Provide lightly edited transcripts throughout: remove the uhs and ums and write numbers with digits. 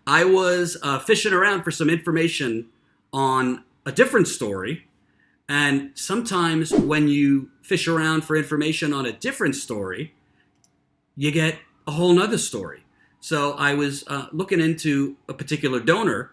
I was fishing around for some information on a different story. And sometimes when you fish around for information on a different story, you get a whole nother story. So I was looking into a particular donor.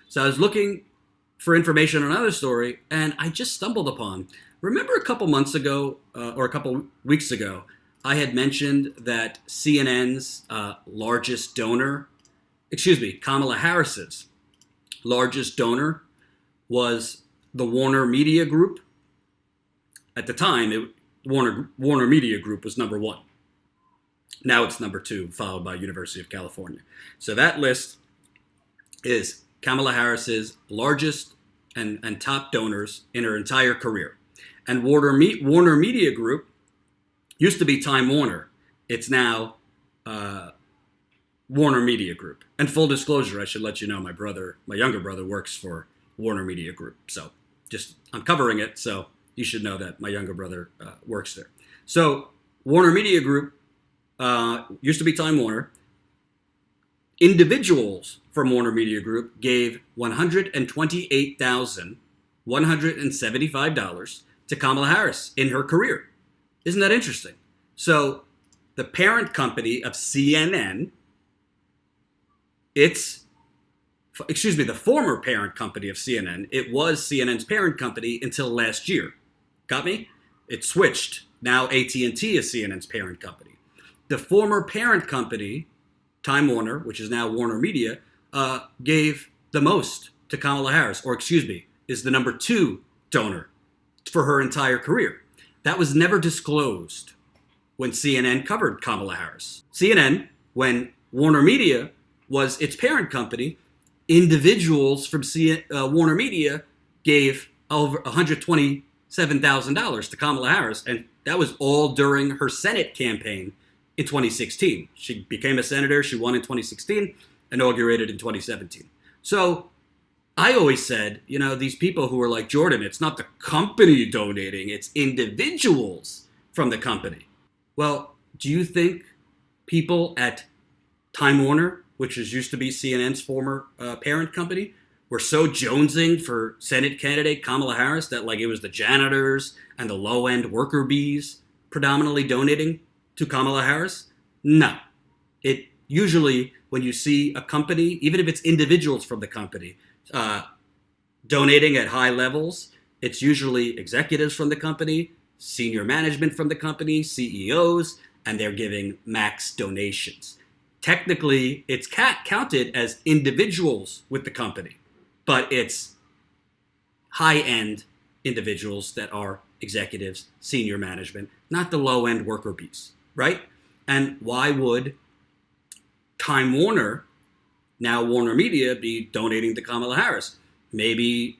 So I was looking for information on another story, and I just stumbled upon. Remember a couple months ago, or a couple weeks ago, I had mentioned that CNN's largest donor, Kamala Harris's largest donor was the Warner Media Group. At the time, Warner Media Group was number one. Now it's number two, followed by University of California. So that list is Kamala Harris's largest and top donors in her entire career. And Warner Media Group used to be Time Warner. It's now Warner Media Group. And full disclosure, I should let you know, my younger brother works for Warner Media Group. So I'm covering it, so you should know that my younger brother works there. So Warner Media Group used to be Time Warner. Individuals from Warner Media Group gave $128,175 to Kamala Harris in her career. Isn't that interesting? So the parent company of CNN, the former parent company of CNN, it was CNN's parent company until last year. Got me? It switched. Now AT&T is CNN's parent company. The former parent company, Time Warner, which is now Warner Media, gave the most to Kamala Harris, is the number two donor for her entire career. That was never disclosed when CNN covered Kamala Harris. CNN, when Warner Media was its parent company, individuals from Warner Media gave over $127,000 to Kamala Harris, and that was all during her Senate campaign in 2016. She became a senator. She won in 2016, inaugurated in 2017. So I always said, these people who are like, Jordan, it's not the company donating, it's individuals from the company. Well, do you think people at Time Warner, which used to be CNN's former parent company, were so jonesing for Senate candidate Kamala Harris that it was the janitors and the low-end worker bees predominantly donating to Kamala Harris? No. It usually, when you see a company, even if it's individuals from the company, donating at high levels, it's usually executives from the company, senior management from the company, CEOs, and they're giving max donations. Technically, it's counted as individuals with the company, but it's high-end individuals that are executives, senior management, not the low-end worker bees, right? And why would Time Warner, now Warner Media, be donating to Kamala Harris? Maybe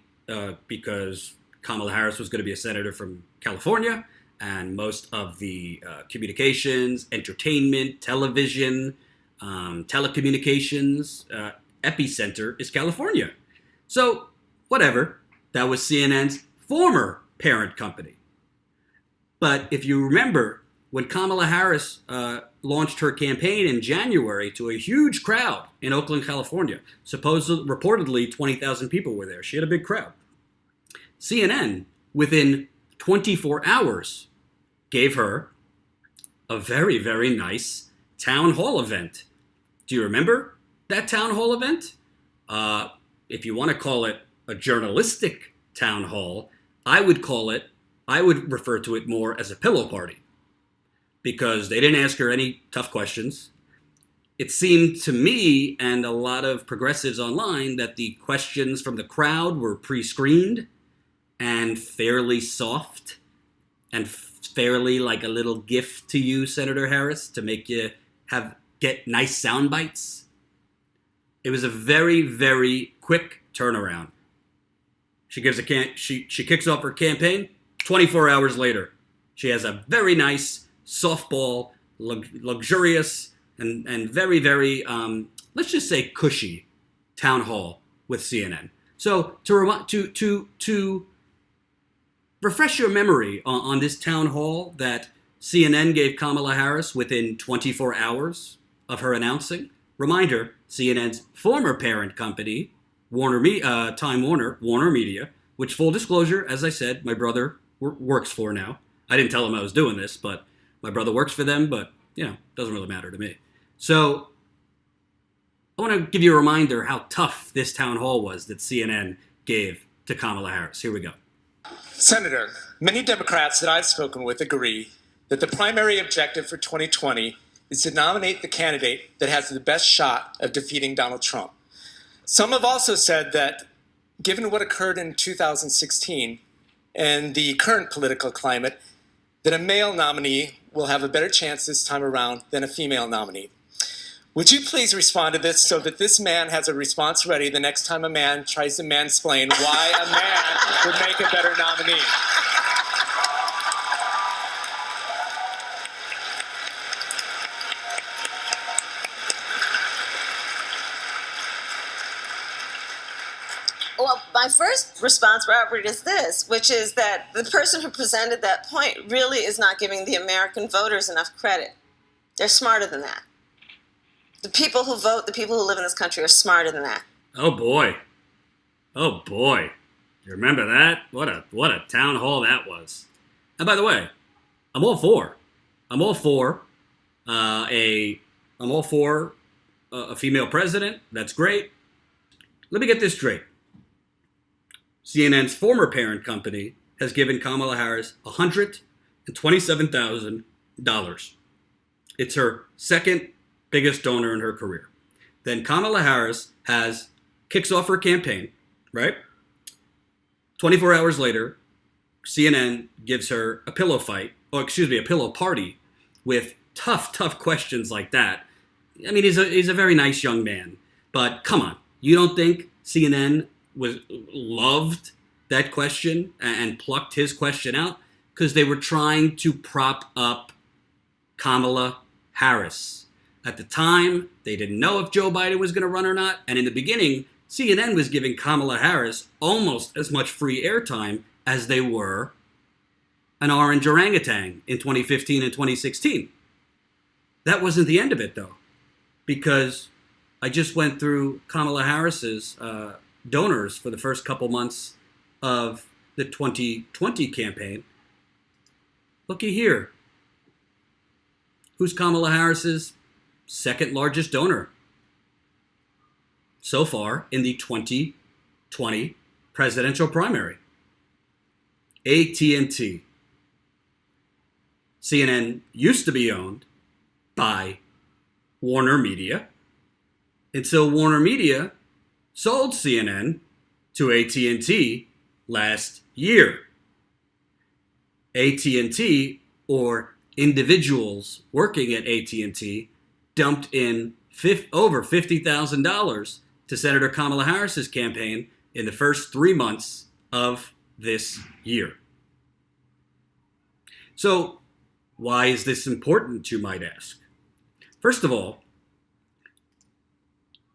because Kamala Harris was going to be a senator from California, and most of the communications, entertainment, television, telecommunications epicenter is California. So, whatever. That was CNN's former parent company. But if you remember, when Kamala Harris launched her campaign in January to a huge crowd in Oakland, California, reportedly 20,000 people were there. She had a big crowd. CNN, within 24 hours, gave her a very, very nice town hall event. Do you remember that town hall event? If you want to call it a journalistic town hall, I would refer to it more as a pillow party, because they didn't ask her any tough questions. It seemed to me and a lot of progressives online that the questions from the crowd were pre-screened and fairly soft and fairly like a little gift to you, Senator Harris, to make you get nice sound bites. It was a very, very quick turnaround. She kicks off her campaign. 24 hours later, she has a very nice softball, luxurious, and very, very, let's just say cushy town hall with CNN. So to refresh your memory on this town hall that CNN gave Kamala Harris within 24 hours of her announcing, Reminder, CNN's former parent company, Time Warner, Warner Media, which, full disclosure, as I said, my brother works for now. I didn't tell him I was doing this, but my brother works for them, but, doesn't really matter to me. So I want to give you a reminder how tough this town hall was that CNN gave to Kamala Harris. Here we go. Senator, many Democrats that I've spoken with agree that the primary objective for 2020 is to nominate the candidate that has the best shot of defeating Donald Trump. Some have also said that, given what occurred in 2016 and the current political climate, that a male nominee will have a better chance this time around than a female nominee. Would you please respond to this so that this man has a response ready the next time a man tries to mansplain why a man would make a better nominee? Well, my first response, Robert, is this, which is that the person who presented that point really is not giving the American voters enough credit. They're smarter than that. The people who vote, the people who live in this country are smarter than that. Oh boy. Oh boy. You remember that? What a town hall that was. And by the way, I'm all for a female president. That's great. Let me get this straight. CNN's former parent company has given Kamala Harris $127,000. It's her second biggest donor in her career. Then Kamala Harris kicks off her campaign, right? 24 hours later, CNN gives her a pillow party with tough questions like that. I mean, he's a very nice young man, but come on, you don't think CNN loved that question and plucked his question out? Because they were trying to prop up Kamala Harris. At the time, they didn't know if Joe Biden was going to run or not. And in the beginning, CNN was giving Kamala Harris almost as much free airtime as they were an orange orangutan in 2015 and 2016. That wasn't the end of it, though, because I just went through Kamala Harris's donors for the first couple months of the 2020 campaign. Looky here. Who's Kamala Harris's second largest donor so far in the 2020 presidential primary? AT&T. CNN used to be owned by Warner Media until Warner Media sold CNN to AT&T last year. AT&T, or individuals working at AT&T, dumped in over $50,000 to Senator Kamala Harris's campaign in the first 3 months of this year. So, why is this important, you might ask? First of all,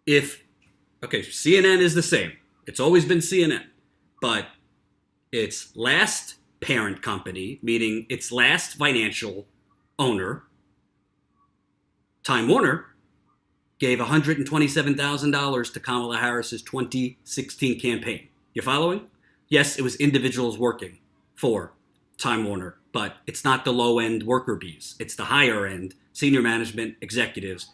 CNN is the same. It's always been CNN. But its last parent company, meaning its last financial owner, Time Warner, gave $127,000 to Kamala Harris's 2016 campaign. You following? Yes, it was individuals working for Time Warner, but it's not the low-end worker bees. It's the higher-end senior management executives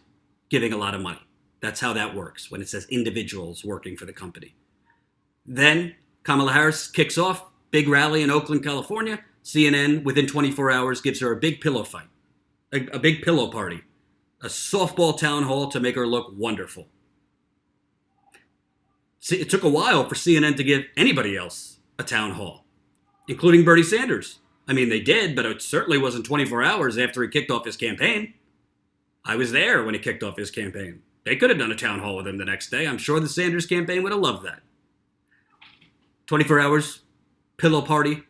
giving a lot of money. That's how that works when it says individuals working for the company. Then Kamala Harris kicks off, big rally in Oakland, California. CNN, within 24 hours, gives her a big pillow fight, a big pillow party, a softball town hall to make her look wonderful. It took a while for CNN to give anybody else a town hall, including Bernie Sanders. I mean, they did, but it certainly wasn't 24 hours after he kicked off his campaign. I was there when he kicked off his campaign. They could have done a town hall with him the next day. I'm sure the Sanders campaign would have loved that. 24 hours, pillow party.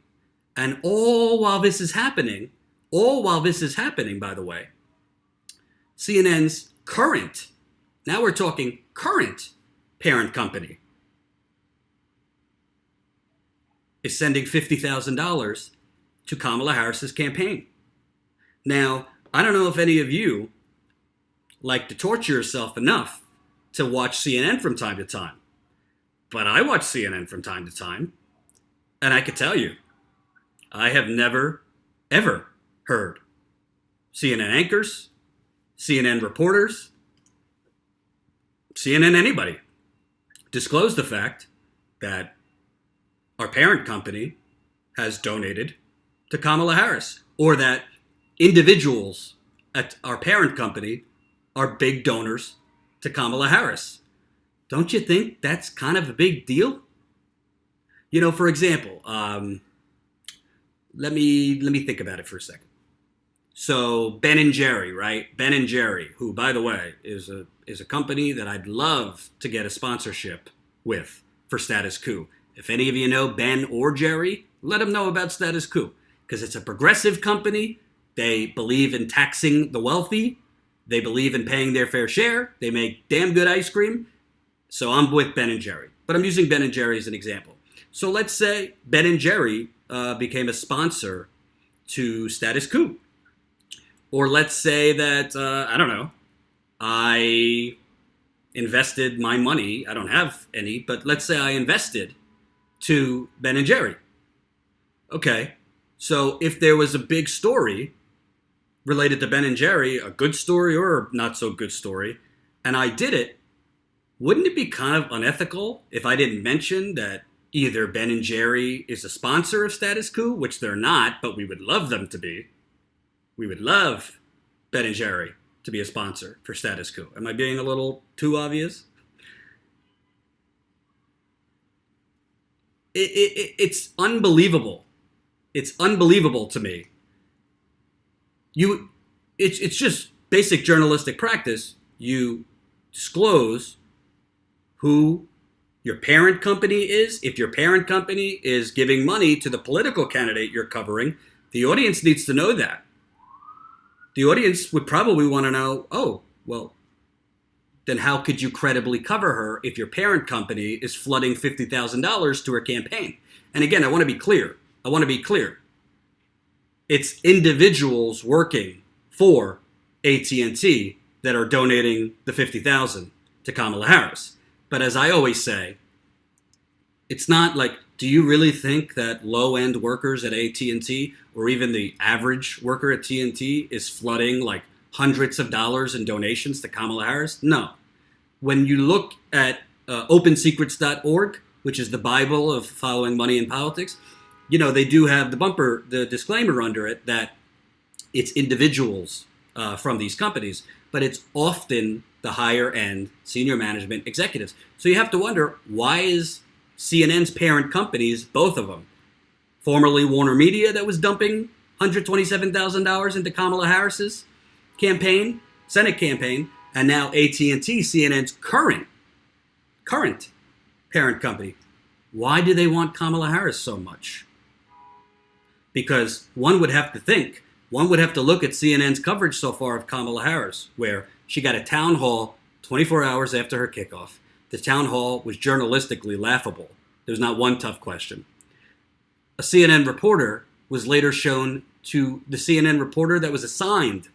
And all while this is happening, by the way, CNN's current, now we're talking current parent company, is sending $50,000 to Kamala Harris's campaign. Now, I don't know if any of you like to torture yourself enough to watch CNN from time to time. But I watch CNN from time to time, and I can tell you, I have never, ever heard CNN anchors, CNN reporters, CNN anybody disclose the fact that our parent company has donated to Kamala Harris, or that individuals at our parent company are big donors to Kamala Harris. Don't you think that's kind of a big deal? You know, for example, let me think about it for a second. So Ben and Jerry, right? Ben and Jerry, who, by the way, is a company that I'd love to get a sponsorship with for Status Coup. If any of you know Ben or Jerry, let them know about Status Coup, because it's a progressive company. They believe in taxing the wealthy. They believe in paying their fair share. They make damn good ice cream. So I'm with Ben and Jerry, but I'm using Ben and Jerry as an example. So let's say Ben and Jerry became a sponsor to Status Coup. Or let's say that, I don't know, I invested my money. I don't have any, but let's say I invested to Ben and Jerry. Okay, so if there was a big story related to Ben and Jerry, a good story or a not so good story, and I did it, wouldn't it be kind of unethical if I didn't mention that either Ben and Jerry is a sponsor of Status Coup, which they're not, but we would love them to be. We would love Ben and Jerry to be a sponsor for Status Coup. Am I being a little too obvious? It's unbelievable. It's unbelievable to me. It's just basic journalistic practice. You disclose who your parent company is. If your parent company is giving money to the political candidate you're covering, the audience needs to know that. The audience would probably want to know, oh, well, then how could you credibly cover her if your parent company is flooding $50,000 to her campaign? And again, I want to be clear. It's individuals working for AT&T that are donating the $50,000 to Kamala Harris. But as I always say, it's not like, do you really think that low-end workers at AT&T or even the average worker at AT&T is flooding like hundreds of dollars in donations to Kamala Harris? No. When you look at opensecrets.org, which is the Bible of following money in politics, you know, they do have the disclaimer under it that it's individuals from these companies, but it's often the higher end senior management executives. So you have to wonder, why is CNN's parent companies, both of them, formerly Warner Media that was dumping $127,000 into Kamala Harris's campaign, Senate campaign, and now AT&T, CNN's current parent company. Why do they want Kamala Harris so much? Because one would have to look at CNN's coverage so far of Kamala Harris, where she got a town hall 24 hours after her kickoff. The town hall was journalistically laughable. There was not one tough question. A CNN reporter was later shown to the CNN reporter that was assigned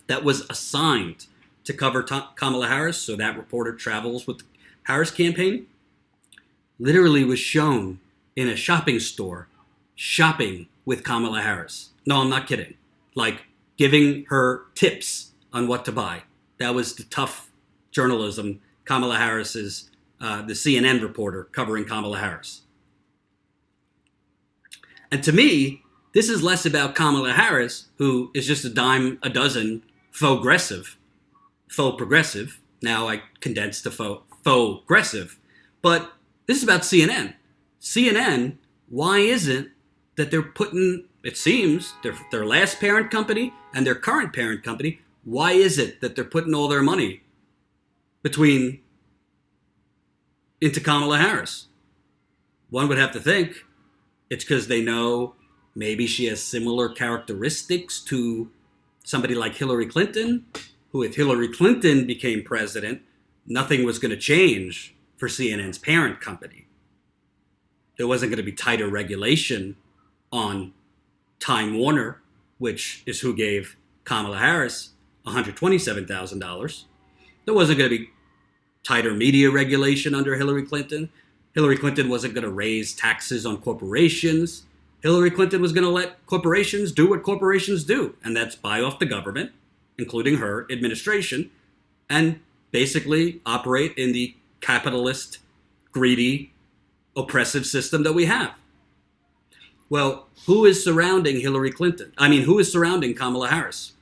to cover Kamala Harris, so that reporter travels with the Harris campaign, literally was shown in a shopping store shopping with Kamala Harris. No, I'm not kidding. Like giving her tips on what to buy. That was the tough journalism Kamala Harris's, the CNN reporter covering Kamala Harris. And to me, this is less about Kamala Harris, who is just a dime a dozen faux progressive. Now I condensed to faux aggressive. But this is about CNN. CNN, why is it that they're putting, it seems, their last parent company and their current parent company, why is it that they're putting all their money into Kamala Harris? One would have to think it's because they know maybe she has similar characteristics to somebody like Hillary Clinton, who, if Hillary Clinton became president, nothing was going to change for CNN's parent company. There wasn't going to be tighter regulation on Time Warner, which is who gave Kamala Harris $127,000. There wasn't going to be tighter media regulation under Hillary Clinton. Hillary Clinton wasn't going to raise taxes on corporations. Hillary Clinton was going to let corporations do what corporations do, and that's buy off the government, including her administration, and basically operate in the capitalist, greedy, oppressive system that we have. Well, who is surrounding Hillary Clinton? I mean, who is surrounding Kamala Harris?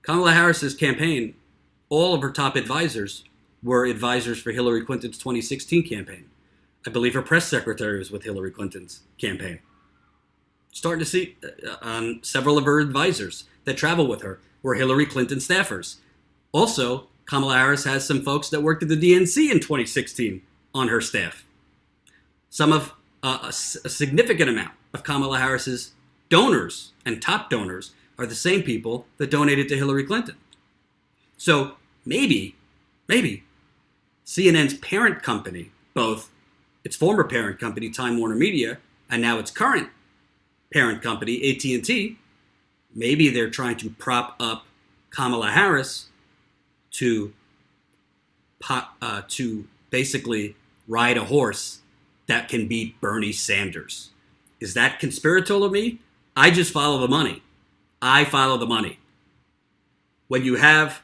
Kamala Harris's campaign, all of her top advisors were advisors for Hillary Clinton's 2016 campaign. I believe her press secretary was with Hillary Clinton's campaign. Starting to see several of her advisors that travel with her were Hillary Clinton staffers. Also, Kamala Harris has some folks that worked at the DNC in 2016 on her staff. Some of a significant amount of Kamala Harris's donors and top donors are the same people that donated to Hillary Clinton. So maybe CNN's parent company, both its former parent company, Time Warner Media, and now its current parent company, AT&T, maybe they're trying to prop up Kamala Harris to basically ride a horse that can beat Bernie Sanders. Is that conspiratorial of me? I just follow the money. I follow the money. When you have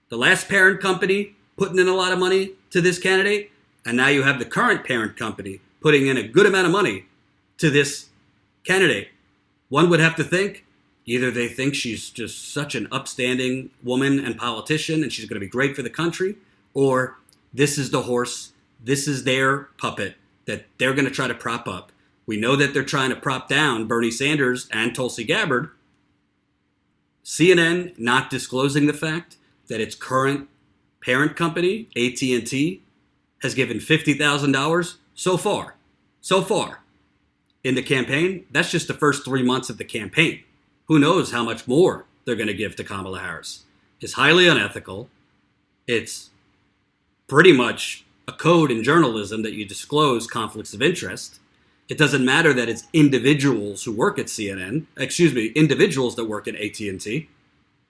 the last parent company putting in a lot of money to this candidate, and now you have the current parent company putting in a good amount of money to this candidate, one would have to think either they think she's just such an upstanding woman and politician and she's going to be great for the country, or this is the horse, this is their puppet that they're going to try to prop up. We know that they're trying to prop down Bernie Sanders and Tulsi Gabbard. CNN not disclosing the fact that its current parent company, AT&T, has given $50,000 so far in the campaign. That's just the first 3 months of the campaign. Who knows how much more they're going to give to Kamala Harris. It's highly unethical. It's pretty much a code in journalism that you disclose conflicts of interest. It doesn't matter that it's individuals who work at CNN, individuals that work at AT&T.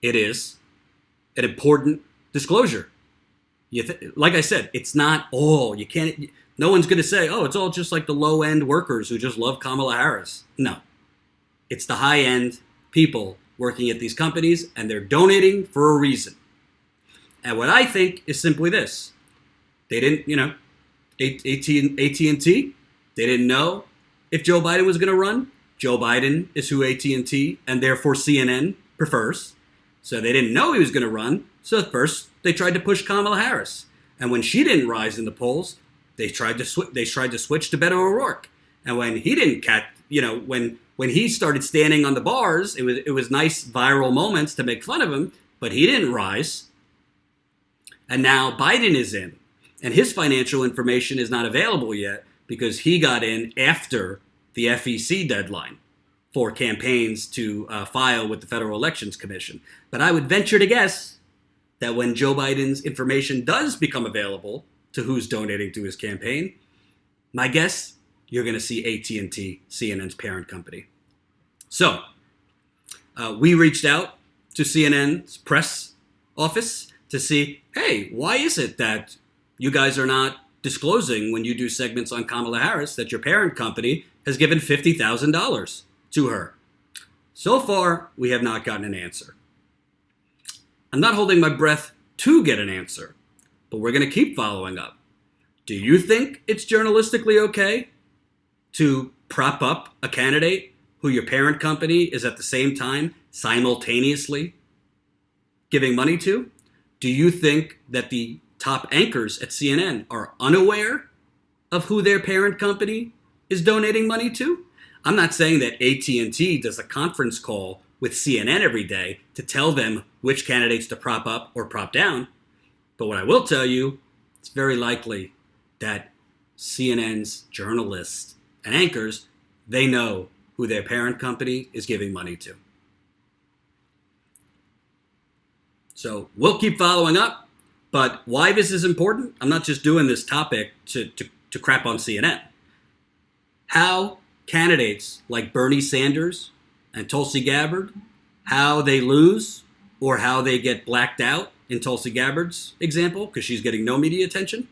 It is an important disclosure. Like I said, it's not all. No one's going to say, oh, it's all just like the low-end workers who just love Kamala Harris. No. It's the high-end people working at these companies, and they're donating for a reason. And what I think is simply this. They didn't, AT&T, they didn't know if Joe Biden was going to run. Joe Biden is who AT&T and therefore CNN prefers. So they didn't know he was going to run. So at first they tried to push Kamala Harris. And when she didn't rise in the polls, they tried to switch to Beto O'Rourke. And when he didn't when he started standing on the bars, it was nice viral moments to make fun of him, but he didn't rise. And now Biden is in. And his financial information is not available yet because he got in after the FEC deadline for campaigns to file with the Federal Elections Commission. But I would venture to guess that when Joe Biden's information does become available to who's donating to his campaign, my guess, you're going to see AT&T, CNN's parent company. So we reached out to CNN's press office to see, hey, why is it that you guys are not disclosing when you do segments on Kamala Harris that your parent company has given $50,000 to her? So far, we have not gotten an answer. I'm not holding my breath to get an answer, but we're going to keep following up. Do you think it's journalistically okay to prop up a candidate who your parent company is at the same time simultaneously giving money to? Do you think that the top anchors at CNN are unaware of who their parent company is donating money to? I'm not saying that AT&T does a conference call with CNN every day to tell them which candidates to prop up or prop down. But what I will tell you, it's very likely that CNN's journalists and anchors, they know who their parent company is giving money to. So we'll keep following up. But why this is important, I'm not just doing this topic to crap on CNN. How candidates like Bernie Sanders and Tulsi Gabbard, how they lose or how they get blacked out in Tulsi Gabbard's example, because she's getting no media attention,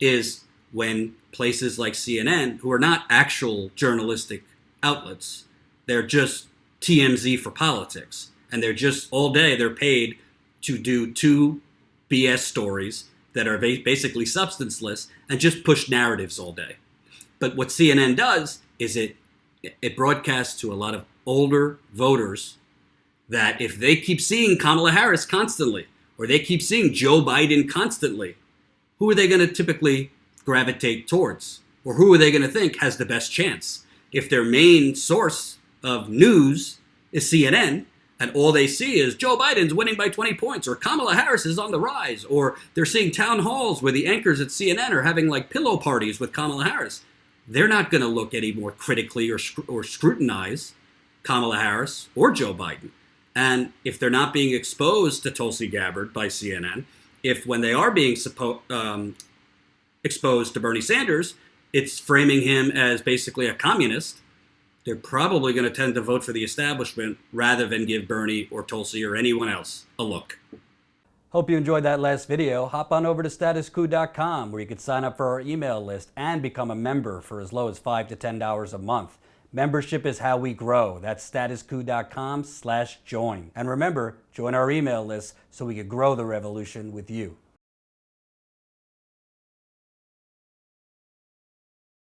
is when places like CNN, who are not actual journalistic outlets, they're just TMZ for politics. And they're just all day, they're paid to do 2 BS stories that are basically substanceless and just push narratives all day. But what CNN does is it broadcasts to a lot of older voters that if they keep seeing Kamala Harris constantly, or they keep seeing Joe Biden constantly, who are they going to typically gravitate towards? Or who are they going to think has the best chance? If their main source of news is CNN, and all they see is Joe Biden's winning by 20 points, or Kamala Harris is on the rise, or they're seeing town halls where the anchors at CNN are having like pillow parties with Kamala Harris, they're not going to look any more critically or scrutinize Kamala Harris or Joe Biden. And if they're not being exposed to Tulsi Gabbard by CNN, if when they are being exposed to Bernie Sanders, it's framing him as basically a communist, they're probably going to tend to vote for the establishment rather than give Bernie or Tulsi or anyone else a look. Hope you enjoyed that last video. Hop on over to statuscoup.com where you can sign up for our email list and become a member for as low as $5 to $10 a month. Membership is how we grow. That's statuscoup.com/join. And remember, join our email list so we can grow the revolution with you.